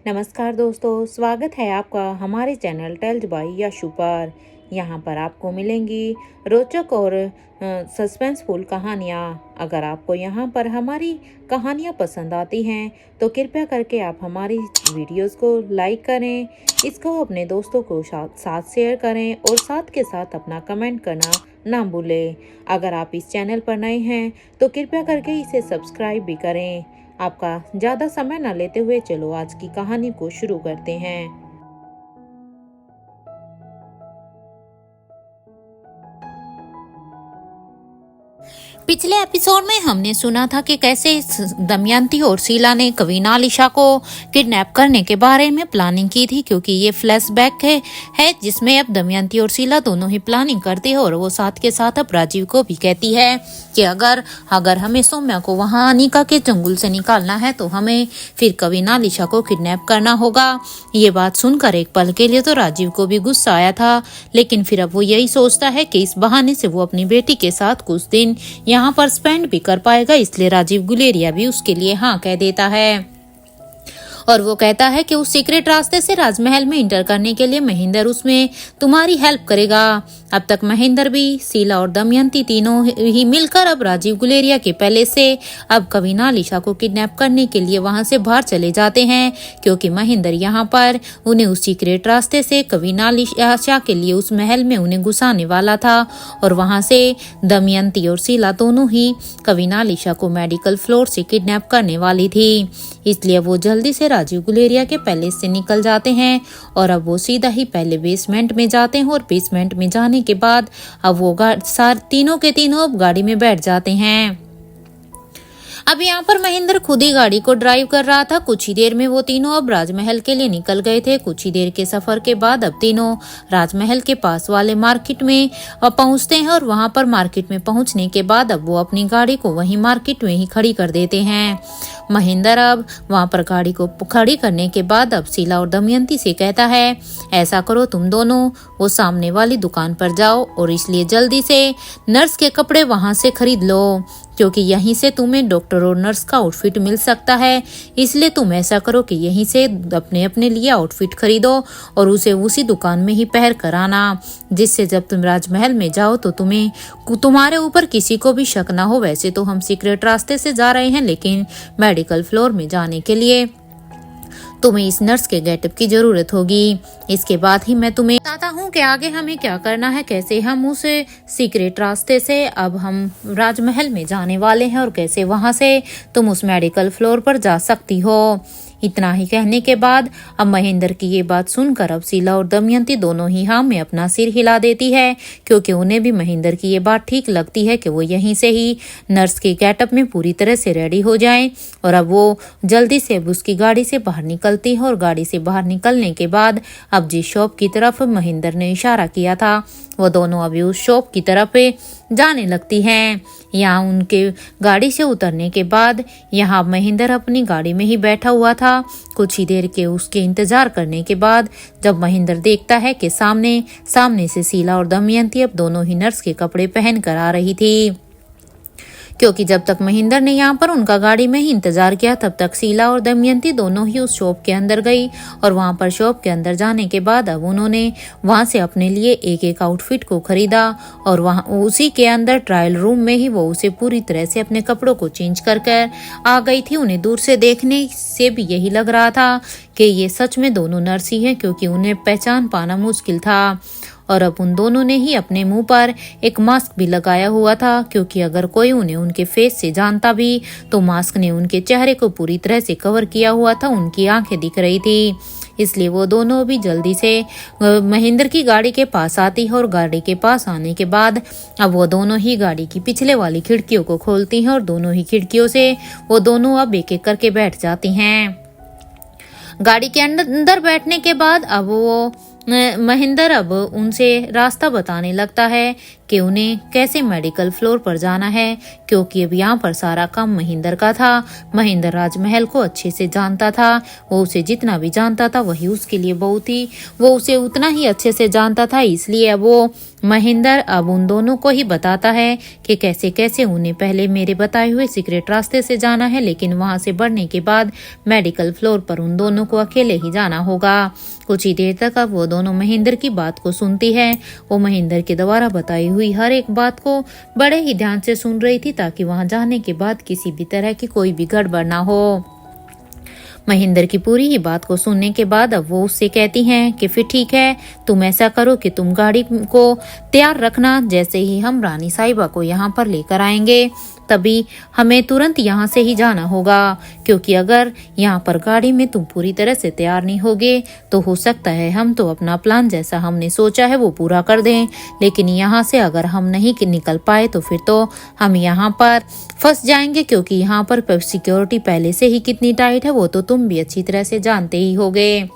नमस्कार दोस्तों, स्वागत है आपका हमारे चैनल टेल्स बाय यशु पर। यहाँ पर आपको मिलेंगी रोचक और सस्पेंसफुल कहानियाँ। अगर आपको यहाँ पर हमारी कहानियाँ पसंद आती हैं तो कृपया करके आप हमारी वीडियोस को लाइक करें, इसको अपने दोस्तों को साथ शेयर करें और साथ के साथ अपना कमेंट करना ना भूलें। अगर आप इस चैनल पर नए हैं तो कृपया करके इसे सब्सक्राइब भी करें। आपका ज़्यादा समय न लेते हुए चलो आज की कहानी को शुरू करते हैं। पिछले एपिसोड में हमने सुना था कि कैसे दमयंती और शीला ने कविनालिशा को किडनैप करने के बारे में प्लानिंग की थी, क्योंकि ये फ्लैशबैक है जिसमें अब दमयंती और शीला दोनों ही प्लानिंग करती है और वो साथ के साथ अब राजीव को भी कहती है कि अगर हमें सौम्या को वहाँ अनिका के चंगुल से निकालना है तो हमें फिर कविनालिशा को किडनैप करना होगा। ये बात सुनकर एक पल के लिए तो राजीव को भी गुस्सा आया था, लेकिन फिर अब वो यही सोचता है कि इस बहाने से वो अपनी बेटी के साथ कुछ दिन यहाँ पर स्पेंड भी कर पाएगा, इसलिए राजीव गुलेरिया भी उसके लिए हाँ कह देता है। और वो कहता है कि उस सीक्रेट रास्ते से राजमहल में इंटर करने के लिए महेंद्र उसमें तुम्हारी हेल्प करेगा। अब तक महेंद्र भी, शीला और दमयंती तीनों ही मिलकर अब राजीव गुलेरिया के पैलेस से अब कविनालिशा को किडनैप करने के लिए वहां से बाहर चले जाते हैं, क्योंकि महेंद्र यहाँ पर उन्हें उस सीक्रेट रास्ते से कविनालिशा के लिए उस महल में उन्हें घुसाने वाला था और वहां से दमयंती और शीला दोनों ही कविनालिशा को मेडिकल फ्लोर से किडनैप करने वाली थी। इसलिए वो जल्दी से राजीव गुलेरिया के पैलेस से निकल जाते हैं और अब वो सीधा ही पहले बेसमेंट में जाते हैं और बेसमेंट में जाने के बाद अब वो तीनों के तीनों अब गाड़ी में बैठ जाते हैं। अब यहाँ पर महेंद्र खुद ही गाड़ी को ड्राइव कर रहा था। कुछ ही देर में वो तीनों अब राजमहल के लिए निकल गए थे। कुछ ही देर के सफर के बाद अब तीनों राजमहल के पास वाले मार्केट में पहुंचते हैं और वहां पर मार्केट में पहुंचने के बाद अब वो अपनी गाड़ी को वहीं मार्केट में ही खड़ी कर देते हैं। महेंद्र अब वहां पर गाड़ी को खड़ी करने के बाद अब शीला और दमयंती से कहता है, ऐसा करो तुम दोनों वो सामने वाली दुकान पर जाओ और इसलिए जल्दी से नर्स के कपड़े वहां से खरीद लो, क्योंकि यहीं से तुम्हें डॉक्टर और नर्स का आउटफिट मिल सकता है। इसलिए तुम ऐसा करो कि यहीं से अपने अपने लिए आउटफिट खरीदो और उसे उसी दुकान में ही पहन कर आना, जिससे जब तुम राजमहल में जाओ तो तुम्हारे ऊपर किसी को भी शक ना हो। वैसे तो हम सीक्रेट रास्ते से जा रहे हैं, लेकिन मेडिकल फ्लोर में जाने के लिए तुम्हें इस नर्स के गेटअप की जरूरत होगी। इसके बाद ही मैं तुम्हें बताता हूँ कि आगे हमें क्या करना है, कैसे हम उस सीक्रेट रास्ते से अब हम राजमहल में जाने वाले हैं और कैसे वहां से तुम उस मेडिकल फ्लोर पर जा सकती हो। इतना ही कहने के बाद अब महेंद्र की ये बात सुनकर अब शीला और दमयंती दोनों ही हाँ में अपना सिर हिला देती है, क्योंकि उन्हें भी महेंद्र की ये बात ठीक लगती है कि वो यहीं से ही नर्स के गेटअप में पूरी तरह से रेडी हो जाएं। और अब वो जल्दी से अब उसकी गाड़ी से बाहर निकलती है और गाड़ी से बाहर निकलने के बाद अब जिस शॉप की तरफ महेंद्र ने इशारा किया था वो दोनों अभी उस शॉप की तरफ जाने लगती हैं। यहाँ उनके गाड़ी से उतरने के बाद यहाँ महेंद्र अपनी गाड़ी में ही बैठा हुआ था। कुछ ही देर के उसके इंतजार करने के बाद जब महेंद्र देखता है कि सामने से शीला और दमयंती अब दोनों ही नर्स के कपड़े पहन कर आ रही थी, क्योंकि जब तक महेंद्र ने यहाँ पर उनका गाड़ी में ही इंतजार किया तब तक शीला और दमयंती दोनों ही उस शॉप के अंदर गई और वहां पर शॉप के अंदर जाने के बाद अब उन्होंने वहां से अपने लिए एक एक आउटफिट को खरीदा और वहां उसी के अंदर ट्रायल रूम में ही वो उसे पूरी तरह से अपने कपड़ों को चेंज कर आ गई थी। उन्हें दूर से देखने से भी यही लग रहा था कि ये सच में दोनों नर्स ही हैं, क्योंकि उन्हें पहचान पाना मुश्किल था। और अब उन दोनों ने ही अपने मुंह पर एक मास्क भी लगाया हुआ था, क्योंकि अगर कोई उन्हें उनके फेस से जानता भी तो मास्क ने उनके चेहरे को पूरी तरह से कवर किया हुआ था, उनकी आंखें दिख रही थी। इसलिए वो दोनों भी जल्दी से महेंद्र की गाड़ी के पास आती है और गाड़ी के पास आने के बाद अब वो दोनों ही गाड़ी की पिछले वाली खिड़कियों को खोलती हैं और दोनों ही खिड़कियों से वो दोनों अब एक एक करके बैठ जाती हैं। गाड़ी के अंदर बैठने के बाद अब वो महेंद्र अब उनसे रास्ता बताने लगता है कि उन्हें कैसे मेडिकल फ्लोर पर जाना है, क्योंकि अब यहाँ पर सारा काम महेंद्र का था। महेंद्र राजमहल को अच्छे से जानता था, वो उसे जितना भी जानता था वही उसके लिए बहुत थी, वो उसे उतना ही अच्छे से जानता था। इसलिए अब वो महेंद्र अब उन दोनों को ही बताता है कि कैसे कैसे उन्हें पहले मेरे बताए हुए सीक्रेट रास्ते से जाना है, लेकिन वहां से बढ़ने के बाद मेडिकल फ्लोर पर उन दोनों को अकेले ही जाना होगा। कुछ ही देर तक अब वो दोनों महेंद्र की बात को सुनती है। वो महेंद्र के द्वारा बताई हुई हर एक बात को बड़े ही ध्यान से सुन रही थी, ताकि वहां जाने के बाद किसी भी तरह की कोई भी गड़बड़ ना हो। महेंद्र की पूरी ही बात को सुनने के बाद अब वो उससे कहती हैं कि फिर ठीक है, तुम ऐसा करो कि तुम गाड़ी को तैयार रखना, जैसे ही हम रानी साहिबा को यहाँ पर लेकर आएंगे तभी हमें तुरंत यहाँ से ही जाना होगा, क्योंकि अगर यहाँ पर गाड़ी में तुम पूरी तरह से तैयार नहीं होगे तो हो सकता है हम तो अपना प्लान जैसा हमने सोचा है वो पूरा कर दें, लेकिन यहाँ से अगर हम नहीं निकल पाए तो फिर तो हम यहाँ पर फंस जाएंगे, क्योंकि यहाँ पर सिक्योरिटी पहले से ही कितनी टाइट है वो तो तुम भी अच्छी तरह से जानते ही होगे।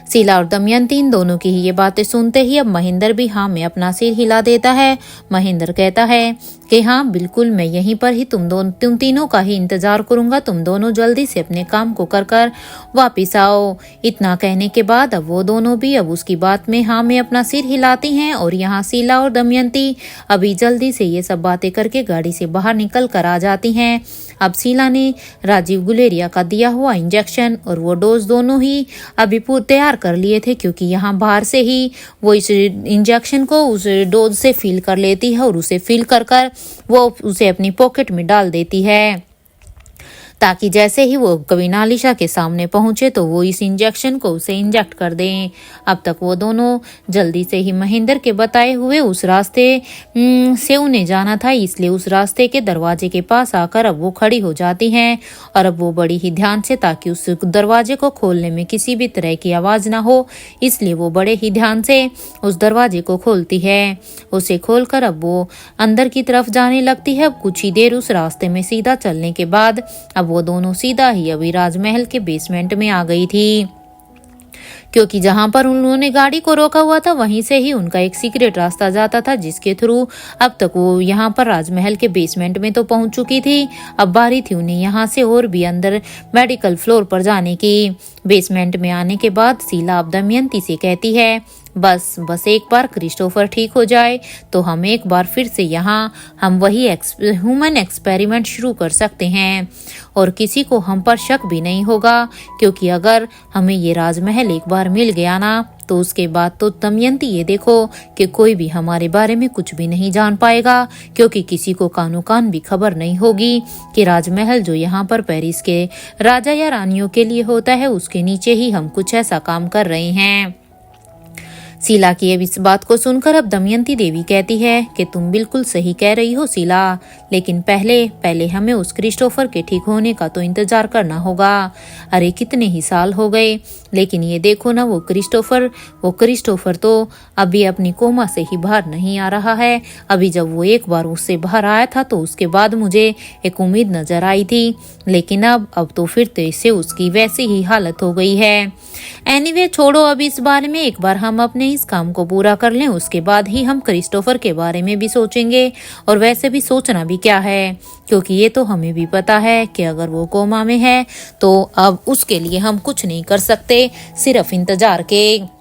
शीला और दमयंती इन दोनों की ही ये बातें सुनते ही अब महेंद्र भी हाँ में अपना सिर हिला देता है। महेंद्र कहता है कि हाँ बिल्कुल, मैं यहीं पर ही तुम तीनों का ही इंतजार करूंगा, तुम दोनों जल्दी से अपने काम को कर कर वापिस आओ। इतना कहने के बाद अब वो दोनों भी अब उसकी बात में हाँ में अपना सिर हिलाती हैं, और यहाँ शीला और दमयंती अभी जल्दी से ये सब बातें करके गाड़ी से बाहर निकल कर आ जाती हैं। अब शीला ने राजीव गुलेरिया का दिया हुआ इंजेक्शन और वो डोज दोनों ही अभी तैयार कर लिए थे, क्योंकि यहाँ बाहर से ही वो इस इंजेक्शन को उस डोज से फिल कर लेती है और उसे फिल कर कर वो उसे अपनी पॉकेट में डाल देती है, ताकि जैसे ही वो कविनालिशा के सामने पहुंचे तो वो इस इंजेक्शन को उसे इंजेक्ट कर दें। अब तक वो दोनों जल्दी से ही महेंद्र के बताए हुए उस रास्ते से उन्हें जाना था, इसलिए उस रास्ते के दरवाजे के पास आकर अब वो खड़ी हो जाती हैं, और अब वो बड़ी ही ध्यान से, ताकि उस दरवाजे को खोलने में किसी भी तरह की आवाज ना हो, इसलिए वो बड़े ही ध्यान से उस दरवाजे को खोलती है। उसे खोलकर अब वो अंदर की तरफ जाने लगती है। अब कुछ ही देर उस रास्ते में सीधा चलने के बाद अब वो दोनों सीधा ही अभी राजमहल के बेसमेंट में आ गई थी, क्योंकि जहां पर उन्होंने गाड़ी को रोका हुआ था वहीं से ही उनका एक सीक्रेट रास्ता जाता था, जिसके थ्रू अब तक वो यहाँ पर राजमहल के बेसमेंट में तो पहुंच चुकी थी। अब बारी थी उन्हें यहाँ से और भी अंदर मेडिकल फ्लोर पर जाने की। बेसमेंट में आने के बाद शीला अब दमयंती से कहती है बस एक बार क्रिस्टोफर ठीक हो जाए तो हम एक बार फिर से यहाँ हम वही ह्यूमन एक्सपेरिमेंट शुरू कर सकते हैं, और किसी को हम पर शक भी नहीं होगा, क्योंकि अगर हमें ये राजमहल एक बार मिल गया ना तो उसके बाद तो दमयंती ये देखो कि कोई भी हमारे बारे में कुछ भी नहीं जान पाएगा, क्योंकि किसी को कानो कान भी खबर नहीं होगी कि राजमहल जो यहाँ पर पेरिस के राजा या रानियों के लिए होता है उसके नीचे ही हम कुछ ऐसा काम कर रहे हैं। शीला की अब इस बात को सुनकर अब दमयंती देवी कहती है कि तुम बिल्कुल सही कह रही हो शीला, लेकिन पहले हमें उस क्रिस्टोफर के ठीक होने का तो इंतजार करना होगा। अरे कितने ही साल हो गए, लेकिन ये देखो ना वो क्रिस्टोफर तो अभी अपनी कोमा से ही बाहर नहीं आ रहा है। अभी जब वो एक बार उससे बाहर आया था तो उसके बाद मुझे एक उम्मीद नजर आई थी, लेकिन अब तो फिर से उसकी वैसी ही हालत हो गई है। एनीवे छोड़ो अब इस बारे में, एक बार हम अपने इस काम को पूरा कर लें उसके बाद ही हम क्रिस्टोफर के बारे में भी सोचेंगे, और वैसे भी सोचना भी क्या है, क्योंकि ये तो हमें भी पता है कि अगर वो कोमा में है तो अब उसके लिए हम कुछ नहीं कर सकते, सिर्फ इंतजार के।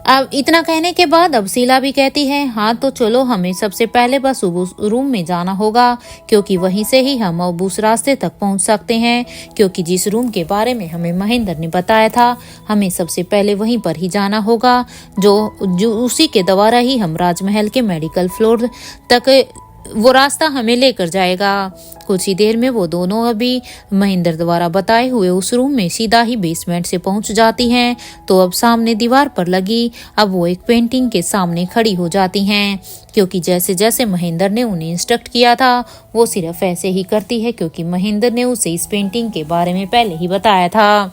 अब इतना कहने के बाद अब शीला भी कहती है हाँ तो चलो, हमें सबसे पहले बस उस रूम में जाना होगा, क्योंकि वहीं से ही हम अब उस रास्ते तक पहुंच सकते हैं, क्योंकि जिस रूम के बारे में हमें महेंद्र ने बताया था हमें सबसे पहले वहीं पर ही जाना होगा, जो उसी के द्वारा ही हम राजमहल के मेडिकल फ्लोर तक वो रास्ता हमें लेकर जाएगा। कुछ ही देर में वो दोनों अभी महेंद्र द्वारा बताए हुए उस रूम में सीधा ही बेसमेंट से पहुंच जाती हैं। तो अब सामने दीवार पर लगी अब वो एक पेंटिंग के सामने खड़ी हो जाती हैं, क्योंकि जैसे जैसे महेंद्र ने उन्हें इंस्ट्रक्ट किया था वो सिर्फ ऐसे ही करती है, क्योंकि महेंद्र ने उसे इस पेंटिंग के बारे में पहले ही बताया था।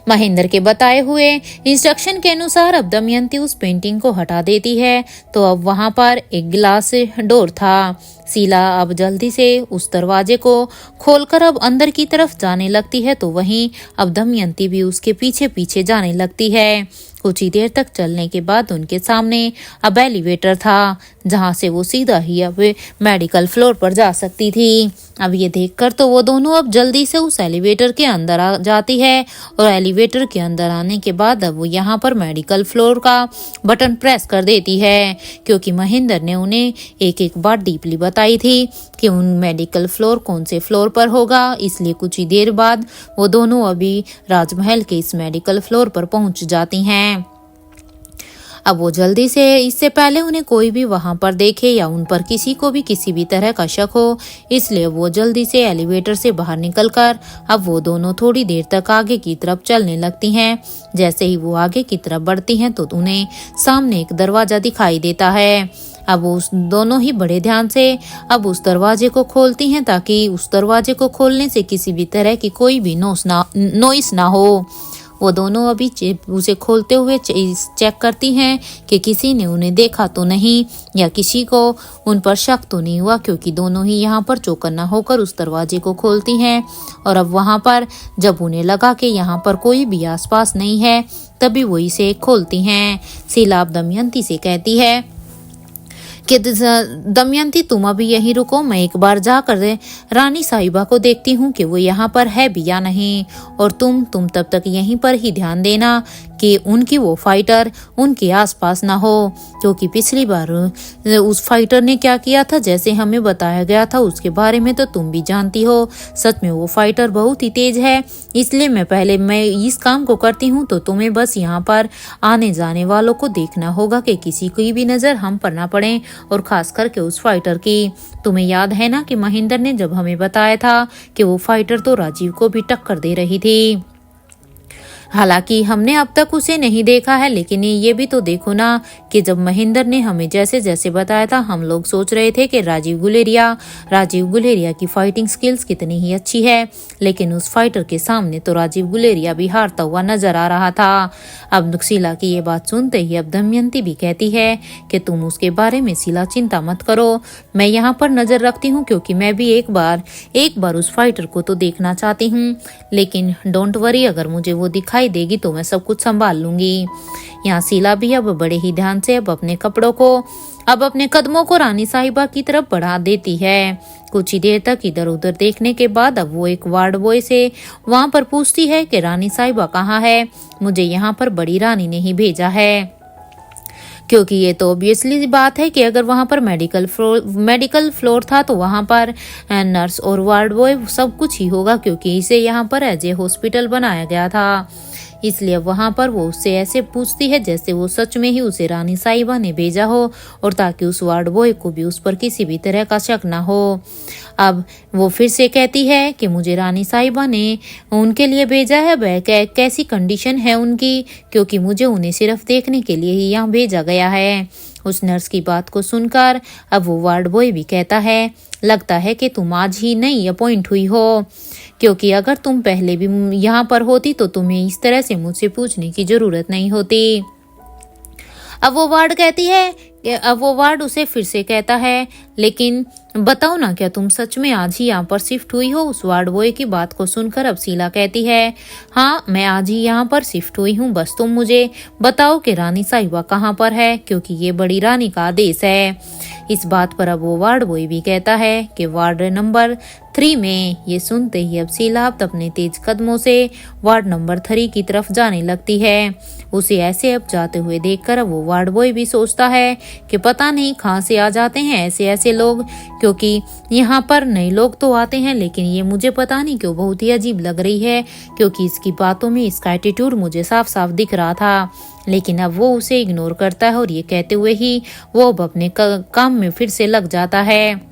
महेंद्र के बताए हुए इंस्ट्रक्शन के अनुसार अब दमयंती उस पेंटिंग को हटा देती है, तो अब वहां पर एक ग्लास डोर था। शीला अब जल्दी से उस दरवाजे को खोलकर अब अंदर की तरफ जाने लगती है, तो वहीं अब दमयंती भी उसके पीछे पीछे जाने लगती है। कुछ ही देर तक चलने के बाद उनके सामने अब एलिवेटर था, जहां से वो सीधा ही अब मेडिकल फ्लोर पर जा सकती थी। अब ये देखकर तो वो दोनों अब जल्दी से उस एलिवेटर के अंदर आ जाती है और एलिवेटर के अंदर आने के बाद अब वो यहाँ पर मेडिकल फ्लोर का बटन प्रेस कर देती है, क्योंकि महेंद्र ने उन्हें एक एक बार डीपली बताई थी कि उन मेडिकल फ्लोर कौन से फ्लोर पर होगा। इसलिए कुछ ही देर बाद वो दोनों अभी राजमहल के इस मेडिकल फ्लोर पर पहुंच जाती हैं। अब वो जल्दी से, इससे पहले उन्हें कोई भी वहां पर देखे या उन पर किसी को भी किसी भी तरह का शक हो, इसलिए वो जल्दी से एलिवेटर से बाहर निकलकर अब वो दोनों थोड़ी देर तक आगे की तरफ चलने लगती हैं। जैसे ही वो आगे की तरफ बढ़ती हैं तो उन्हें सामने एक दरवाजा दिखाई देता है। अब वो उस दोनों ही बड़े ध्यान से अब उस दरवाजे को खोलती हैं, ताकि उस दरवाजे को खोलने से किसी भी तरह की कोई भी नॉइस ना हो। वो दोनों अभी उसे खोलते हुए चेक करती हैं कि किसी ने उन्हें देखा तो नहीं या किसी को उन पर शक तो नहीं हुआ, क्योंकि दोनों ही यहाँ पर चौकन्ना होकर उस दरवाजे को खोलती हैं। और अब वहाँ पर जब उन्हें लगा कि यहाँ पर कोई भी आसपास नहीं है, तभी वो इसे खोलती हैं। शीला अब दमयंती से कहती है कि दमयंती तुम अभी यहीं रुको, मैं एक बार जाकर रानी साहिबा को देखती हूँ कि वो यहाँ पर है भी या नहीं, और तुम तब तक यहीं पर ही ध्यान देना कि उनकी वो फाइटर उनके आसपास ना हो, क्योंकि पिछली बार उस फाइटर ने क्या किया था जैसे हमें बताया गया था उसके बारे में तो तुम भी जानती हो। सच में वो फाइटर बहुत ही तेज है, इसलिए मैं इस काम को करती हूँ, तो तुम्हें बस यहाँ पर आने जाने वालों को देखना होगा कि किसी की भी नज़र हम पर ना पड़े, और खास करके उस फाइटर की। तुम्हें याद है ना कि महेंद्र ने जब हमें बताया था कि वो फाइटर तो राजीव को भी टक्कर दे रही थी। हालांकि हमने अब तक उसे नहीं देखा है, लेकिन ये भी तो देखो ना कि जब महेंद्र ने हमें जैसे जैसे बताया था, हम लोग सोच रहे थे कि राजीव गुलेरिया की फाइटिंग स्किल्स कितनी ही अच्छी है, लेकिन उस फाइटर के सामने तो राजीव गुलेरिया भी हारता हुआ नजर आ रहा था। अब शीला की ये बात सुनते ही अब दमयंती भी कहती है कि तुम उसके बारे में शीला चिंता मत करो, मैं यहाँ पर नजर रखती हूँ, क्योंकि मैं भी एक बार उस फाइटर को तो देखना चाहती हूँ, लेकिन डोंट वरी, अगर मुझे वो दिखाई देगी तो मैं सब कुछ संभाल लूंगी। यहाँ शीला भी अब बड़े ही ध्यान से अब अपने कदमों को रानी साहिबा की तरफ बढ़ा देती है। कुछ ही देर तक इधर उधर देखने के बाद अब वो एक वार्ड बॉय से वहां पर पूछती है कि रानी साहिबा कहाँ है, मुझे यहाँ पर बड़ी रानी ने ही भेजा है। क्योंकि ये तो ऑब्वियसली बात है कि अगर वहाँ पर मेडिकल फ्लोर था तो वहाँ पर नर्स और वार्ड बॉय सब कुछ ही होगा, क्योंकि इसे यहाँ पर एज ए हॉस्पिटल बनाया गया था। इसलिए वहाँ पर वो उससे ऐसे पूछती है जैसे वो सच में ही उसे रानी साहिबा ने भेजा हो, और ताकि उस वार्ड बॉय को भी उस पर किसी भी तरह का शक ना हो। अब वो फिर से कहती है कि मुझे रानी साहिबा ने उनके लिए भेजा है, वह कैसी कंडीशन है उनकी, क्योंकि मुझे उन्हें सिर्फ देखने के लिए ही यहाँ भेजा गया है। उस नर्स की बात को सुनकर अब वो वार्ड बॉय भी कहता है, लगता है कि तुम आज ही नई अपॉइंट हुई हो, क्योंकि अगर तुम पहले भी यहाँ पर होती तो तुम्हें इस तरह से मुझसे पूछने की जरूरत नहीं होती। अब वो वार्ड उसे फिर से कहता है, लेकिन बताओ ना, क्या तुम सच में आज ही यहाँ पर शिफ्ट हुई हो? उस वार्ड बॉय की बात को सुनकर अब शीला कहती है, हाँ मैं आज ही यहाँ पर शिफ्ट हुई हूँ, बस तुम मुझे बताओ कि रानी साहिबा कहाँ पर है, क्योंकि ये बड़ी रानी का आदेश है। इस बात पर अब वो वार्ड बॉय भी कहता है कि वार्ड नंबर 3 में। ये सुनते ही अब शीला अपने तेज कदमों से वार्ड नंबर 3 की तरफ जाने लगती है। उसे ऐसे अब जाते हुए देखकर अब वो वार्ड बॉय भी सोचता है कि पता नहीं कहाँ से आ जाते हैं ऐसे लोग, क्योंकि यहाँ पर नए लोग तो आते हैं, लेकिन ये मुझे पता नहीं क्यों बहुत ही अजीब लग रही है, क्योंकि इसकी बातों में इसका एटीट्यूड मुझे साफ साफ दिख रहा था। लेकिन अब वो उसे इग्नोर करता है और ये कहते हुए ही वो अब अपने काम में फिर से लग जाता है।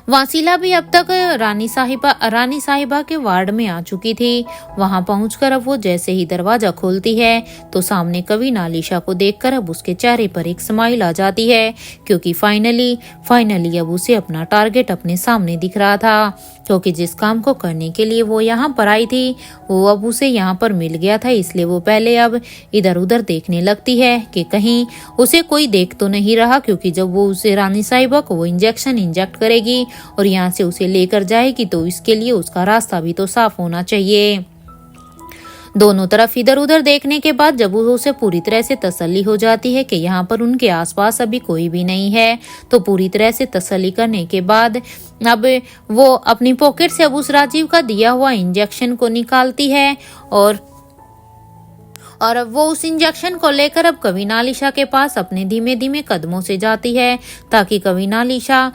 वासीला भी अब तक रानी साहिबा के वार्ड में आ चुकी थी। वहां पहुंचकर अब वो जैसे ही दरवाजा खोलती है तो सामने कवीना आलिशा को देखकर अब उसके चेहरे पर एक स्माइल आ जाती है, क्योंकि फाइनली अब उसे अपना टारगेट अपने सामने दिख रहा था, क्योंकि जिस काम को करने के लिए वो यहाँ पर आई थी वो अब उसे यहाँ पर मिल गया था। इसलिए वो पहले अब इधर उधर देखने लगती है कि कहीं उसे कोई देख तो नहीं रहा, क्योंकि जब वो उसे रानी साहिबा को वो इंजेक्शन इंजेक्ट करेगी और यहाँ से उसे लेकर जाएगी तो इसके लिए उसका रास्ता भी तो साफ होना चाहिए। दोनों तरफ इधर उधर देखने के बाद जब उसे पूरी तरह से तसल्ली हो जाती है कि यहाँ पर उनके आसपास अभी कोई भी नहीं है, तो पूरी तरह से तसल्ली करने के बाद अब वो अपनी पॉकेट से अब उस राजीव का दिया हुआ इंजेक्शन को निकालती है और अब वो उस इंजेक्शन को लेकर अब कविनालिशा के पास अपने धीमे धीमे कदमों से जाती है ताकि कविनालिशा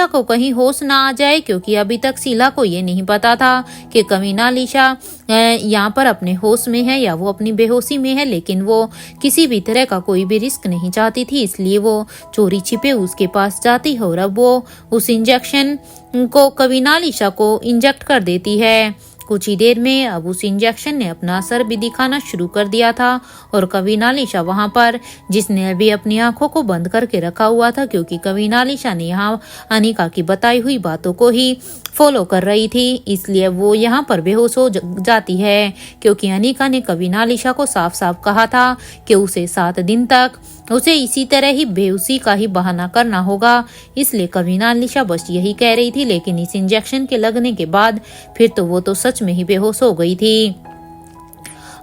को कहीं होश ना आ जाए, क्योंकि अभी तक शीला को ये नहीं पता था कि कविनालिशा यहाँ पर अपने होश में है या वो अपनी बेहोशी में है। लेकिन वो किसी भी तरह का कोई भी रिस्क नहीं चाहती थी, इसलिए वो चोरी छिपे उसके पास जाती है और अब वो उस इंजेक्शन को कविनालिशा को इंजेक्ट कर देती है। कुछ ही देर में अब उस इंजेक्शन ने अपना असर भी दिखाना शुरू कर दिया था और कविनालिशा वहां पर, जिसने अभी अपनी आंखों को बंद करके रखा हुआ था क्योंकि कविनालिशा ने यहाँ अनिका की बताई हुई बातों को ही फॉलो कर रही थी, इसलिए वो यहाँ पर बेहोश हो जाती है क्योंकि अनिका ने कविनालिशा को साफ साफ कहा था कि उसे 7 दिन तक उसे इसी तरह ही बेहोशी का ही बहाना करना होगा। इसलिए कविनालिशा बस यही कह रही थी, लेकिन इस इंजेक्शन के लगने के बाद फिर तो वो तो सच में ही बेहोश हो गई थी।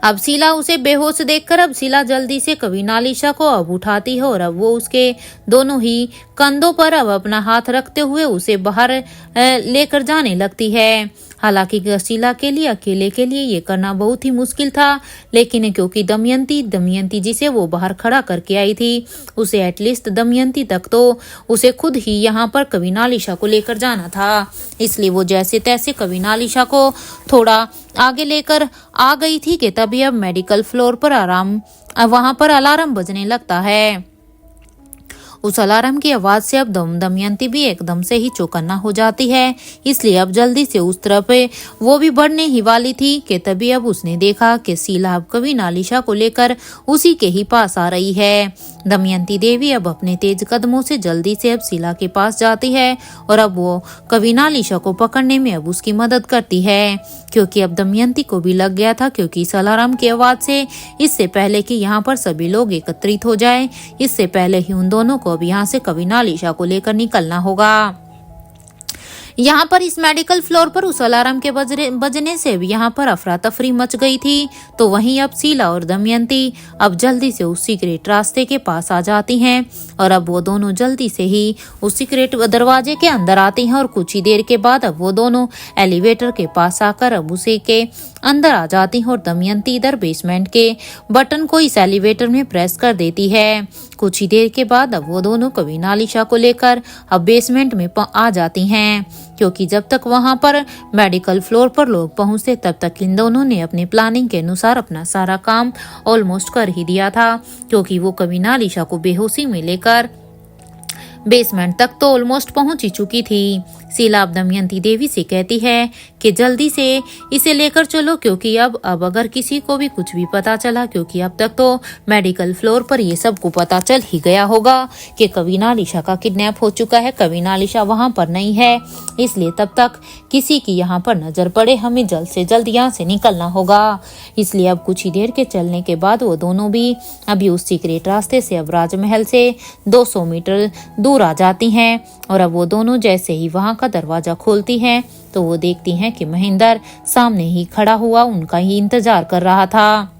अब शीला उसे बेहोश देखकर अब शीला जल्दी से कविनालिशा को अब उठाती है और अब वो उसके दोनों ही कंधों पर अब अपना हाथ रखते हुए उसे बाहर लेकर जाने लगती है। हालांकि शीला के लिए अकेले के लिए ये करना बहुत ही मुश्किल था, लेकिन क्योंकि दमयंती जिसे वो बाहर खड़ा करके आई थी, उसे एटलीस्ट दमयंती तक तो उसे खुद ही यहाँ पर कविनालिशा को लेकर जाना था, इसलिए वो जैसे तैसे कविनालिशा को थोड़ा आगे लेकर आ गई थी कि तभी अब मेडिकल फ्लोर पर वहां पर अलार्म बजने लगता है। उस अलार्म की आवाज से अब दमयंती भी एकदम से ही चौकन्ना हो जाती है, इसलिए अब जल्दी से उस तरफ वो भी बढ़ने ही वाली थी कि तभी अब उसने देखा कि शीला अब कविनालिशा को लेकर उसी के ही पास आ रही है। दमयंती देवी अब अपने तेज कदमों से जल्दी से अब शीला के पास जाती है और अब वो कविनालिशा को पकड़ने में अब उसकी मदद करती है, क्योंकि अब दमयंती को भी लग गया था क्योंकि इस अलार्म की आवाज से इससे पहले कि यहाँ पर सभी लोग एकत्रित हो जाए, इससे पहले ही उन दोनों को अब यहाँ से कविनालिशा को लेकर निकलना होगा। यहाँ पर इस मेडिकल फ्लोर पर उस अलार्म के बजने से भी यहाँ पर अफरा तफरी मच गई थी, तो वहीं अब शीला और दमयंती अब जल्दी से उस सीक्रेट रास्ते के पास आ जाती हैं और अब वो दोनों जल्दी से ही उस सीक्रेट दरवाजे के अंदर आती हैं और कुछ ही देर के बाद अब वो दोनों एलिवेटर के पास आकर अब उसी के अंदर आ जाती हैं और दमयंती इधर बेसमेंट के बटन को इस एलिवेटर में प्रेस कर देती है। कुछ ही देर के बाद अब वो दोनों कविनालिशा को लेकर अब बेसमेंट में आ जाती हैं, क्योंकि जब तक वहां पर मेडिकल फ्लोर पर लोग पहुंचते तब तक इन दोनों ने अपनी प्लानिंग के अनुसार अपना सारा काम ऑलमोस्ट कर ही दिया था, क्योंकि वो कविनालिशा को बेहोशी में लेकर बेसमेंट तक तो ऑलमोस्ट पहुंच ही चुकी थी। शीला अब दमयंती देवी से कहती है कि जल्दी से इसे लेकर चलो, क्योंकि अब अगर किसी को भी कुछ भी पता चला, क्योंकि अब तक तो मेडिकल फ्लोर पर ये सबको पता चल ही गया होगा कि कविनालिशा का किडनैप हो चुका है, कविनालिशा वहां पर नहीं है, इसलिए तब तक किसी की यहाँ पर नजर पड़े हमें जल्द से जल्द यहाँ से निकलना होगा। इसलिए अब कुछ ही देर के चलने के बाद वो दोनों भी अभी उस सीक्रेट रास्ते से अब राजमहल से 200 मीटर दूर आ जाती हैं और अब वो दोनों जैसे ही वहां का दरवाजा खोलती हैं तो वो देखती हैं कि महेंद्र सामने ही खड़ा हुआ उनका ही इंतजार कर रहा था,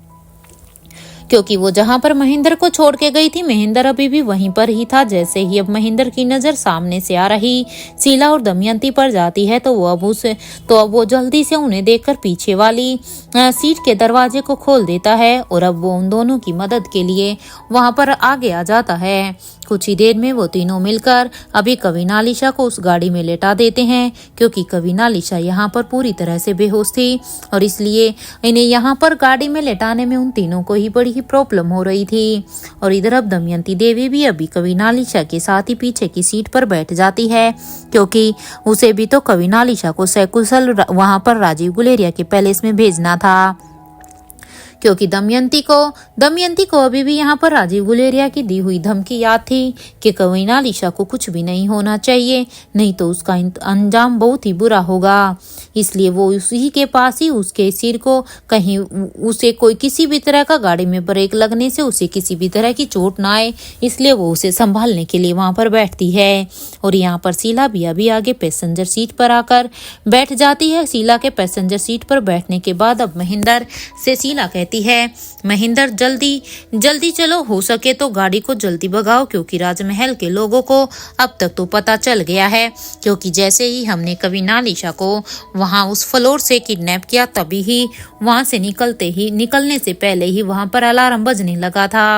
क्योंकि वो जहां पर महेंद्र को छोड़ के गई थी महेंद्र अभी भी वहीं पर ही था। जैसे ही अब महेंद्र की नजर सामने से आ रही शीला और दमयंती पर जाती है तो अब वो जल्दी से उन्हें देखकर पीछे वाली सीट के दरवाजे को खोल देता है और अब वो उन दोनों की मदद के लिए वहां पर आगे आ जाता है। कुछ ही देर में वो तीनों मिलकर अभी कविनालिशा को उस गाड़ी में लेटा देते हैं, क्योंकि कविनालिशा यहाँ पर पूरी तरह से बेहोश थी और इसलिए इन्हें यहाँ पर गाड़ी में लेटाने में उन तीनों को ही बड़ी ही प्रॉब्लम हो रही थी। और इधर अब दमयंती देवी भी अभी कविनालिशा के साथ ही पीछे की सीट पर बैठ जाती है, क्योंकि उसे भी तो कविनालिशा को सकुशल वहां पर राजीव गुलेरिया के पैलेस में भेजना था, क्योंकि दमयंती को अभी भी यहाँ पर राजीव गुलेरिया की दी हुई धमकी याद थी कि कविनालिशा को कुछ भी नहीं होना चाहिए, नहीं तो उसका अंजाम बहुत ही बुरा होगा। इसलिए वो उसी के पास ही उसके सिर को कहीं उसे कोई किसी भी तरह का गाड़ी में ब्रेक लगने से उसे किसी भी तरह की चोट ना आए, इसलिए वो उसे संभालने के लिए वहां पर बैठती है। और यहाँ पर शीला भी अभी आगे पैसेंजर सीट पर आकर बैठ जाती है। शीला के पैसेंजर सीट पर बैठने के बाद अब महेंद्र से शीला कहती है, महेंद्र जल्दी जल्दी चलो, हो सके तो गाड़ी को जल्दी भगाओ, क्योंकि राजमहल के लोगों को अब तक तो पता चल गया है, क्योंकि जैसे ही हमने कविनालिशा को वहां उस फ्लोर से किडनैप किया तभी ही वहां से निकलने से पहले ही वहां पर अलार्म बजने लगा था।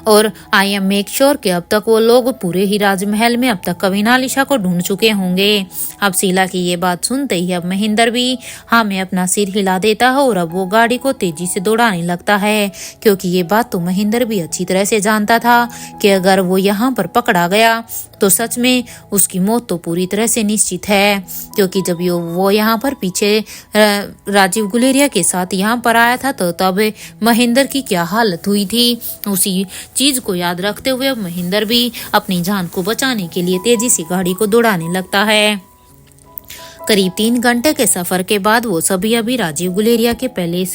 और आई एम मेक श्योर कि अब तक वो लोग पूरे ही राजमहल में अब तक कविनालिशा को ढूंढ चुके होंगे। अब शीला की ये बात सुनते ही अब महेंद्र भी हाँ में अपना सिर हिला देता है और अब वो गाड़ी को तेजी से दौड़ाने लगता है, क्योंकि ये बात तो महेंद्र भी अच्छी तरह से जानता था कि अगर वो यहाँ पर पकड़ा गया तो सच में उसकी मौत तो पूरी तरह से निश्चित है। क्योंकि जब वो यहाँ पर पीछे राजीव गुलेरिया के साथ यहाँ पर आया था तो तब महेंद्र की क्या हालत हुई थी, उसी चीज को याद रखते हुए महेंद्र भी अपनी जान को बचाने के लिए तेजी से गाड़ी को दौड़ाने लगता है। करीब 3 घंटे के सफर के बाद वो सभी अभी राजीव गुलेरिया के पैलेस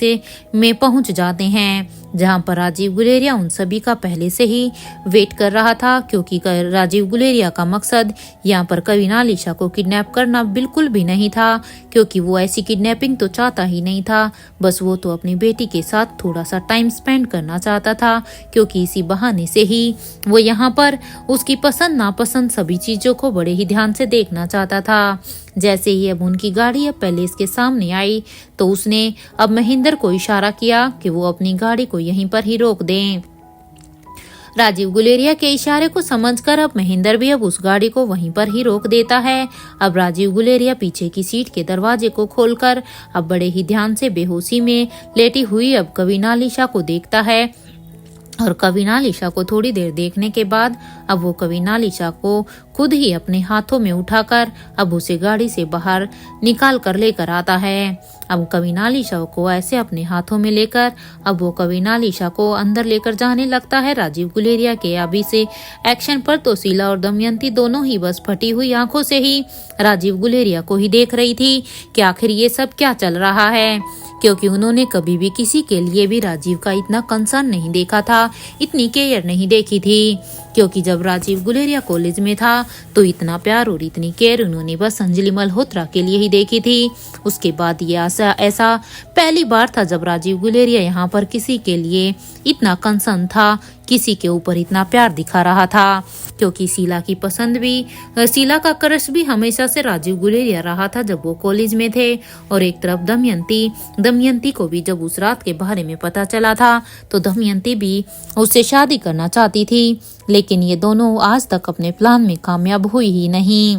में पहुंच जाते हैं, जहां पर राजीव गुलेरिया उन सभी का पहले से ही वेट कर रहा था, क्योंकि राजीव गुलेरिया का मकसद यहाँ पर कविनालिशा को किडनैप करना बिल्कुल भी नहीं था, क्योंकि वो ऐसी किडनैपिंग तो चाहता ही नहीं था। बस वो तो अपनी बेटी के साथ थोड़ा सा टाइम स्पेंड करना चाहता था, क्योंकि इसी बहाने से ही वो यहाँ पर उसकी पसंद नापसंद सभी चीजों को बड़े ही ध्यान से देखना चाहता था। जैसे ही अब उनकी गाड़ी अब पैलेस के सामने आई तो उसने अब महेंद्र को इशारा किया कि वो अपनी गाड़ी को यहीं पर ही रोक दें। राजीव गुलेरिया के इशारे को समझकर अब महेंद्र भी अब उस गाड़ी को वहीं पर ही रोक देता है। अब राजीव गुलेरिया पीछे की सीट के दरवाजे को खोलकर अब बड़े ही ध्यान से बेहोशी में लेटी हुई अब कविनालिशा को देखता है। और कविनालिशा को थोड़ी देर देखने के बाद अब वो कविनालिशा को खुद ही अपने हाथों में उठाकर अब उसे गाड़ी से बाहर निकाल कर लेकर आता है। अब कविनालिशा को ऐसे अपने हाथों में लेकर अब वो कविनालिशा को अंदर लेकर जाने लगता है। राजीव गुलेरिया के अभी से एक्शन पर तो शीला और दमयंती दोनों ही बस फटी हुई आंखों से ही राजीव गुलेरिया को ही देख रही थी कि आखिर ये सब क्या चल रहा है, क्योंकि उन्होंने कभी भी किसी के लिए भी राजीव का इतना कंसर्न नहीं देखा था, इतनी केयर नहीं देखी थी। क्योंकि जब राजीव गुलेरिया कॉलेज में था तो इतना प्यार और इतनी केयर उन्होंने बस अंजलि मल्होत्रा के लिए ही देखी थी। उसके बाद ये ऐसा पहली बार था जब राजीव गुलेरिया यहाँ पर किसी के लिए इतना कंसर्न था, किसी के ऊपर इतना प्यार दिखा रहा था। क्योंकि शीला की पसंद भी, शीला का क्रश भी हमेशा से राजीव गुलेरिया रहा था जब वो कॉलेज में थे। और एक तरफ दमयंती को भी जब उस रात के बारे में पता चला था तो दमयंती भी उससे शादी करना चाहती थी, लेकिन ये दोनों आज तक अपने प्लान में कामयाब हुई ही नहीं।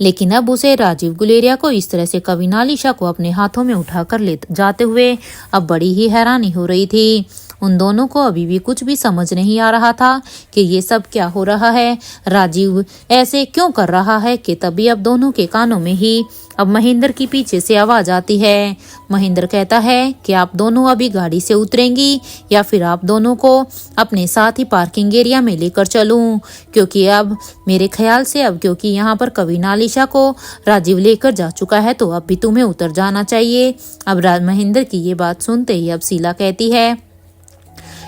लेकिन अब उसे राजीव गुलेरिया को इस तरह से कविनालिशा को अपने हाथों में उठाकर ले जाते हुए अब बड़ी ही हैरानी हो रही थी। उन दोनों को अभी भी कुछ भी समझ नहीं आ रहा था कि ये सब क्या हो रहा है, राजीव ऐसे क्यों कर रहा है। कि तभी अब दोनों के कानों में ही अब महेंद्र की पीछे से आवाज आती है। महेंद्र कहता है कि आप दोनों अभी गाड़ी से उतरेंगी या फिर आप दोनों को अपने साथ ही पार्किंग एरिया में लेकर चलूं, क्योंकि अब मेरे ख्याल से अब क्योंकि यहाँ पर कविनालिशा को राजीव लेकर जा चुका है तो अब भी तुम्हें उतर जाना चाहिए। अब महेंद्र की ये बात सुनते ही अब शीला कहती है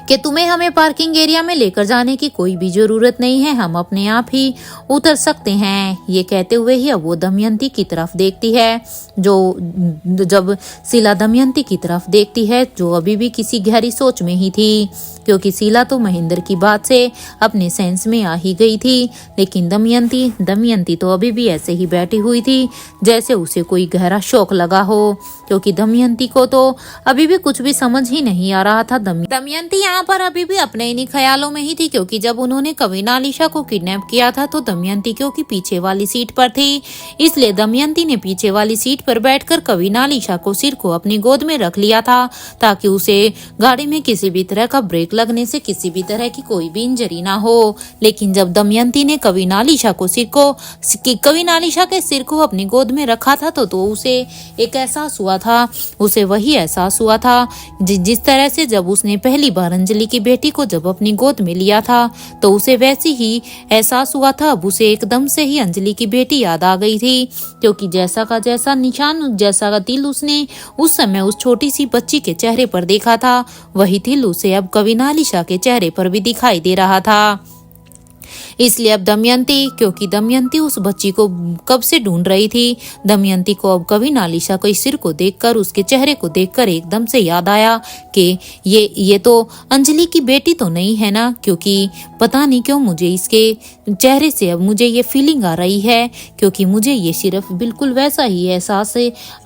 कि तुम्हें हमें पार्किंग एरिया में लेकर जाने की कोई भी जरूरत नहीं है, हम अपने आप ही उतर सकते हैं। ये कहते हुए ही अब वो दमयंती की तरफ देखती है, जब शीला दमयंती की तरफ देखती है जो अभी भी किसी गहरी सोच में ही थी, क्योंकि शीला तो महेंद्र की बात से अपने सेंस में आ ही गई थी। लेकिन दमयंती तो अभी भी ऐसे ही बैठी हुई थी जैसे उसे कोई गहरा शौक लगा हो, क्योंकि दमयंती को तो अभी भी कुछ भी समझ ही नहीं आ रहा था। दमयंती यहाँ पर अभी भी अपने इन्हीं ख्यालों में ही थी, क्योंकि जब उन्होंने कविनालिशा को किडनैप किया था तो दमयंती क्योंकि पीछे वाली सीट पर थी, इसलिए दमयंती ने पीछे वाली सीट पर बैठकर कविनालिशा को सिर को अपनी गोद में रख लिया था ताकि उसे गाड़ी में किसी भी तरह का ब्रेक लगने से किसी भी तरह की कोई भी इंजरी ना हो। लेकिन जब दमयंती ने कविनालिशा के सिर को अपनी गोद में रखा था तो उसे एक एहसास हुआ था, उसे वही एहसास हुआ था जिस तरह से जब उसने पहली बार अंजलि की बेटी को जब अपनी गोद में लिया था तो उसे वैसी ही एहसास हुआ था। अब उसे एकदम से ही अंजलि की बेटी याद आ गई थी, क्योंकि जैसा का जैसा निशान, जैसा का तिल उसने उस समय उस छोटी सी बच्ची के चेहरे पर देखा था, वही तिल उसे अब कविनालिशा के चेहरे पर भी दिखाई दे रहा था। इसलिए अब क्योंकि दमयंती उस बच्ची को कब से ढूंढ रही थी, दमयंती को अब कविनालिशा के सिर को देखकर, उसके चेहरे को देखकर एकदम से याद आया कि ये तो अंजलि की बेटी तो नहीं है ना, क्योंकि पता नहीं क्यों मुझे इसके चेहरे से अब मुझे ये फीलिंग आ रही है, क्योंकि मुझे ये सिर्फ बिल्कुल वैसा ही एहसास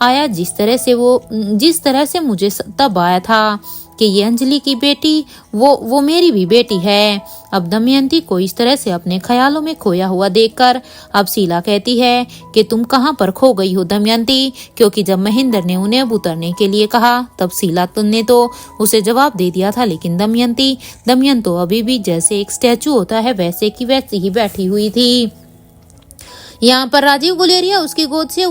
आया जिस तरह से मुझे तब आया था कि ये अंजलि की बेटी वो मेरी भी बेटी है। अब दमयंती को इस तरह से अपने ख्यालों में खोया हुआ देखकर अब शीला कहती है कि तुम कहाँ पर खो गई हो दमयंती, क्योंकि जब महेंद्र ने उन्हें अब उतरने के लिए कहा तब शीला ने तो उसे जवाब दे दिया था, लेकिन दमयंती तो अभी भी जैसे एक स्टैचू होता है वैसे की वैसी ही बैठी हुई थी। यहाँ पर राजीव गुलेरिया उसकी गोद से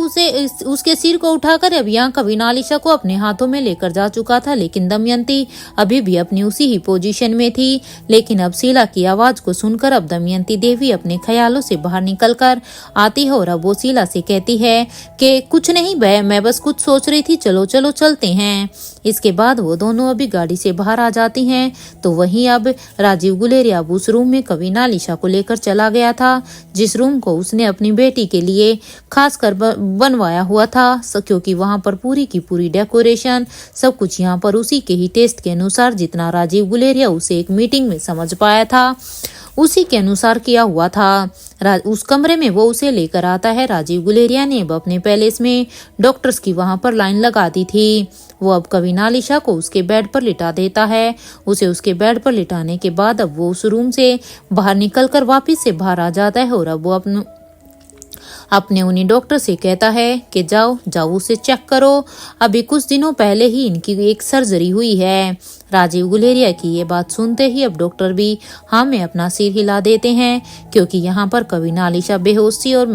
उसके सिर को उठाकर अब यहाँ कविनालिशा को अपने हाथों में लेकर जा चुका था, लेकिन दमयंती अभी भी अपनी उसी ही पोजीशन में थी। लेकिन अब शीला की आवाज को सुनकर अब दमयंती देवी अपने ख्यालों से बाहर निकलकर आती है और अब वो शीला से कहती है कि कुछ नहीं बहन, मैं बस कुछ सोच रही थी, चलो चलो चलते हैं। इसके बाद वो दोनों अभी गाड़ी से बाहर आ जाती हैं। तो वहीं अब राजीव गुलेरिया अब उस रूम में कविनालिशा को लेकर चला गया था, जिस रूम को उसने अपनी बेटी के लिए खास कर बनवाया हुआ था, क्योंकि वहां पर पूरी की पूरी डेकोरेशन सब कुछ यहाँ पर उसी के ही टेस्ट के अनुसार, जितना राजीव गुलेरिया उसे एक मीटिंग में समझ पाया था उसी के अनुसार किया हुआ था। उस कमरे में वो उसे लेकर आता है। राजीव गुलेरिया ने अब अपने पैलेस में डॉक्टर्स की वहां पर लाइन लगा दी थी। वो अब कविनालिशा को उसके बेड पर लिटा देता है। उसे उसके बेड पर लिटाने के बाद अब वो उस रूम से बाहर निकलकर वापस से बाहर आ जाता है और अब वो अपने उन्हीं डॉक्टर से कहता है कि जाओ उसे चेक करो, अभी कुछ दिनों पहले ही इनकी एक सर्जरी हुई है। राजीव गुलेरिया की ये बात सुनते ही अब डॉक्टर भी हाँ में अपना सिर हिला देते हैं, क्योंकि यहाँ पर कविनालिशा बेहोश थी और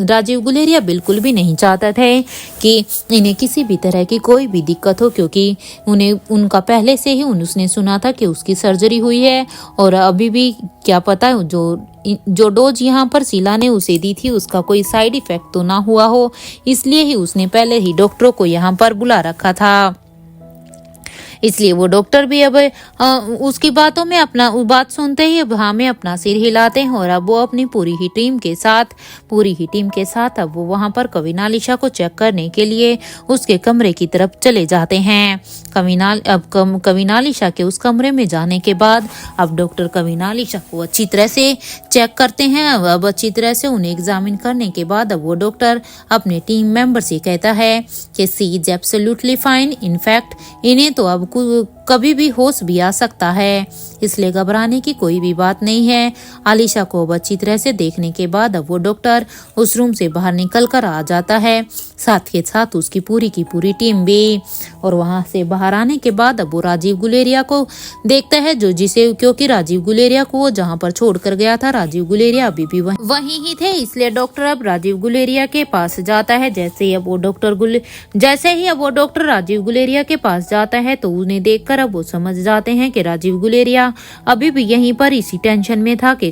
राजीव गुलेरिया बिल्कुल भी नहीं चाहते थे कि इन्हें किसी भी तरह की कोई भी दिक्कत हो, क्योंकि उनका पहले से ही उसने सुना था कि उसकी सर्जरी हुई है और अभी भी क्या पता जो डोज यहाँ पर शीला ने उसे दी थी उसका कोई साइड इफेक्ट तो ना हुआ हो, इसलिए ही उसने पहले ही डॉक्टरों को यहाँ पर बुला रखा था। इसलिए वो डॉक्टर भी अब उसकी बातों में अपना बात सुनते ही अब हाँ में अपना सिर हिलाते हैं और अब वो अपनी पूरी ही टीम के साथ अब वो वहां पर कविनालिशा को चेक करने के लिए उसके कमरे की तरफ चले जाते हैं। कविनालिशा के उस कमरे में जाने के बाद अब डॉक्टर कविनालिशा को अच्छी तरह से चेक करते हैं। अब अच्छी तरह से उन्हें एग्जामिन करने के बाद अब वो डॉक्टर अपने टीम मेंबर से कहता है कि सी इज एब्सोल्युटली फाइन, इनफैक्ट इन्हें तो अब कभी भी होश भी आ सकता है, इसलिए घबराने की कोई भी बात नहीं है। आलिशा को अब अच्छी तरह से देखने के बाद अब वो डॉक्टर उस रूम से बाहर निकल कर आ जाता है, साथ के साथ उसकी पूरी की पूरी टीम भी। और वहां से बाहर आने के बाद अब वो राजीव गुलेरिया को देखता है, क्योंकि राजीव गुलेरिया को वो जहाँ पर छोड़ कर गया था राजीव गुलेरिया अभी भी वहीं ही थे, इसलिए डॉक्टर अब राजीव गुलेरिया के पास जाता है। जैसे ही अब वो डॉक्टर राजीव गुलेरिया के पास जाता है तो उन्हें देखकर अब वो समझ जाते हैं कि राजीव गुलेरिया अभी भी यहीं पर इसी टेंशन में था कि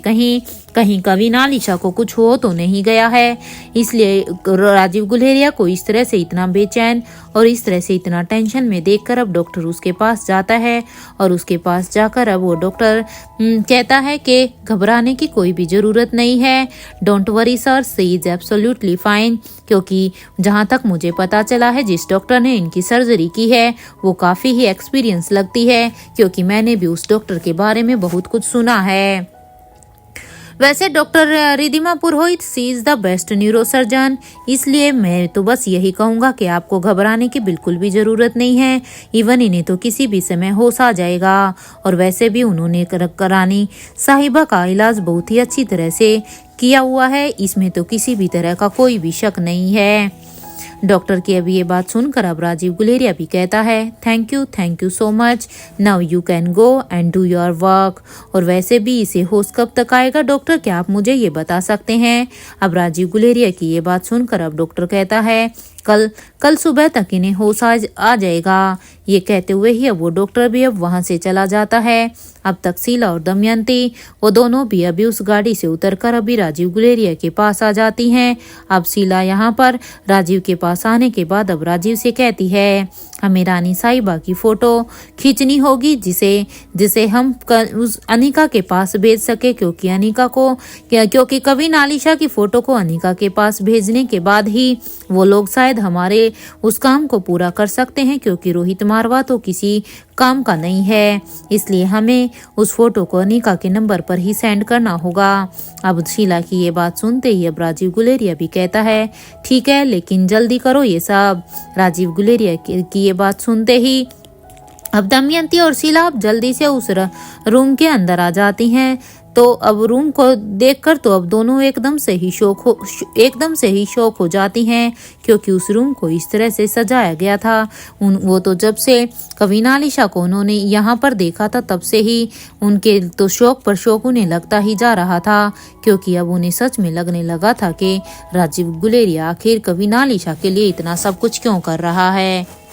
कहीं कविनालिशा को कुछ हो तो नहीं गया है। इसलिए राजीव गुलेरिया को इस तरह से इतना बेचैन और इस तरह से इतना टेंशन में देखकर अब डॉक्टर उसके पास जाता है और उसके पास जाकर अब वो डॉक्टर कहता है कि घबराने की कोई भी जरूरत नहीं है, don't worry sir, she is absolutely fine. क्योंकि जहां तक मुझे पता चला है जिस डॉक्टर ने इनकी सर्जरी की है वो काफी ही एक्सपीरियंस लगती है, क्योंकि मैंने भी उस डॉक्टर के बारे में बहुत कुछ सुना है। वैसे doctor Ridhima Purohit she is the best neurosurgeon, इसलिए मैं तो बस यही कहूंगा कि आपको घबराने की बिल्कुल भी जरूरत नहीं है। इवन इन्हें तो किसी भी समय होश आ जाएगा। और वैसे भी उन्होंने रानी साहिबा का इलाज बहुत ही अच्छी तरह से किया हुआ है, इसमें तो किसी भी तरह का कोई भी शक नहीं है। डॉक्टर की अब ये बात सुनकर अब राजीव गुलेरिया भी कहता है thank you so much, now you can go and do your work. और वैसे भी इसे होश कब तक आएगा डॉक्टर, क्या आप मुझे ये बता सकते हैं। अब राजीव गुलेरिया की ये बात सुनकर अब डॉक्टर कहता है कल सुबह तक इन्हें होश आ जाएगा। ये कहते हुए ही अब वो डॉक्टर भी अब वहां से चला जाता है। अब तक शीला और दमयंती वो दोनों भी अभी उस गाड़ी से उतरकर अभी राजीव गुलेरिया के पास आ जाती हैं। अब शीला यहाँ पर राजीव के पास आने के बाद अब राजीव से कहती है हमें रानी साहिबा की फोटो खींचनी होगी जिसे हम उस अनिका के पास भेज सके, क्योंकि कभी नालिशा की फोटो को अनिका के पास भेजने के बाद ही वो लोग शायद हमारे उस काम को पूरा कर सकते हैं, क्योंकि रोहित मारवा तो किसी काम का नहीं है, इसलिए हमें उस फोटो को अनिका के नंबर पर ही सेंड करना होगा। अब शीला की ये बात सुनते ही अब राजीव गुलेरिया भी कहता है ठीक है लेकिन जल्दी करो ये सब। राजीव गुलेरिया की ये बात सुनते ही अब दमयंती और शीला अब जल्दी से उस रूम के अंदर आ जाती हैं। तो अब रूम को देखकर तो अब दोनों एकदम से ही शौक हो जाती हैं, क्योंकि उस रूम को इस तरह से सजाया गया था। वो तो जब से कविनालिशा को उन्होंने यहाँ पर देखा था तब से ही उनके तो शौक पर शौक उन्हें लगता ही जा रहा था, क्योंकि अब उन्हें सच में लगने लगा था कि राजीव गुलेरिया आखिर कविनालिशा के लिए इतना सब कुछ क्यों कर रहा है।